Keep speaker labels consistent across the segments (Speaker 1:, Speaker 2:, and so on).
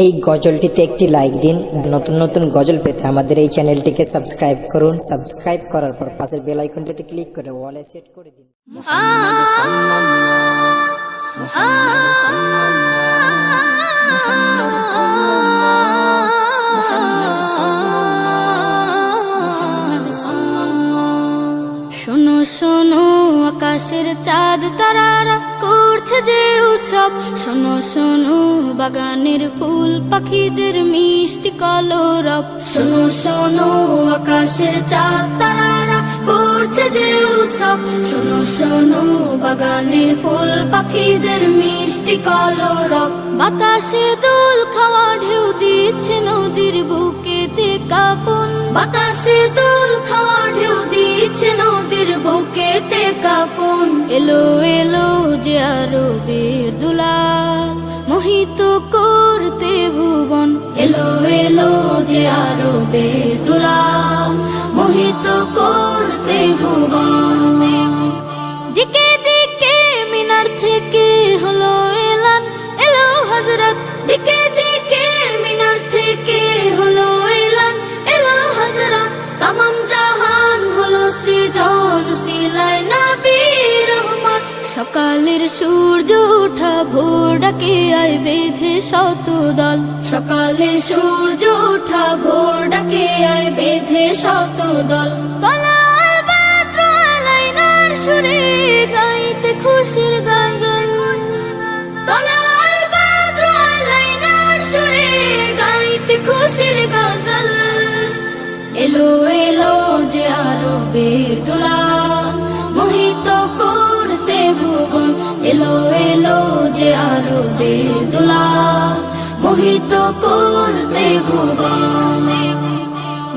Speaker 1: এই গজলটিতে একটি লাইক দিন। নতুন নতুন গজল পেতে আমাদের এই চ্যানেলটিকে সাবস্ক্রাইব করুন। সাবস্ক্রাইব করার পর পাশের বেল আইকনটিতে ক্লিক করে অলে সেট করে দিন।
Speaker 2: শোনো শোনো আকাশের চাঁদ তারারা করছে যে উৎসব, শোনো শোনো বাগানের ফুল পাখিদের মিষ্টি কলরব। শোনো শোনো আকাশের চাঁদ তারারা করছে যে উৎসব, শোনো শোনো বাগানের ফুল পাখিদের মিষ্টি কলরব। বাতাসে দোল খাওয়া ঢেউ দিচ্ছে নদীর বুকেতে কাঁপন, বাতাসে দোল খাওয়া ঢেউ দিচ্ছে নদীর বুকেতে কাঁপন। এলো এলো যে আরবের দুলাল মোহিত করতে ভুবন, এলো এলো যে আরবের দুলাল মোহিত করতে ভুবন। দিকে দিকে মিনার থেকে হলো এলান, এলো হযরত। দিকে দিকে মিনার থেকে হলো এলান, এলো হযরত। তামাম জাহান হলো সৃজন সিলায় নবী রহমত। সকালের সূর্য ওঠা ভোর ডাকে আয় বেঁধে শত দল, সকালের সূর্য ওঠা ভোর ডাকে আয় বেঁধে শত দল। তলায় বাদ্র আলাইনার সুরে গাইতে খুশির গাজন, তলায় বাদ্র আলাইনার সুরে গাইতে খুশির গজল। এলো এলো যে আরবের দুলাল মোহিত করতে ভুবন, এলো এলো যে আরবের দুলাল মোহিত করতে ভুবন।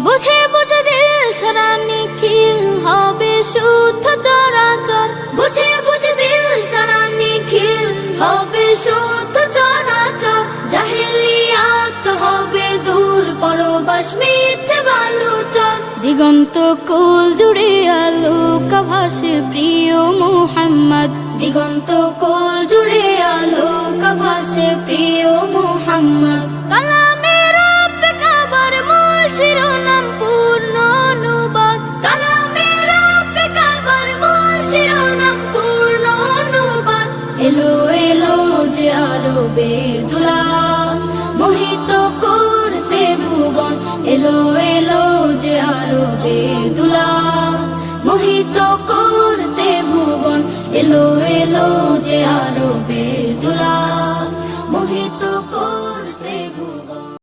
Speaker 2: বুঝে বুঝে দিল সারা নিখিল হবে শুদ্ধ চরাচর, বুঝে বুঝে দিল সারা নিখিল হবে শুদ্ধ চরাচর। জাহেলিয়াত হবে দূর পরবাস মিথ্যে বালুচর। দিগন্ত কোল জুড়ে আলোক ভাসে প্রিয় মুহাম্মদ, দিগন্ত কোল জুড়ে আলোক ভাসে প্রিয় মুহাম্মদ। কালামের অপেক্ষাবার মূল শিরোনাম পূর্ণ অনুবাদ, কালামের অপেক্ষাবার মূল শিরোনাম পূর্ণ অনুবাদ। এলো এলো যে আরবের দুলাল মোহিত করতে ভুবন, এলো এলো যে আরবের দুলাল মোহিত করতে ভুবন, এলো এলো যে আরবের দুলাল।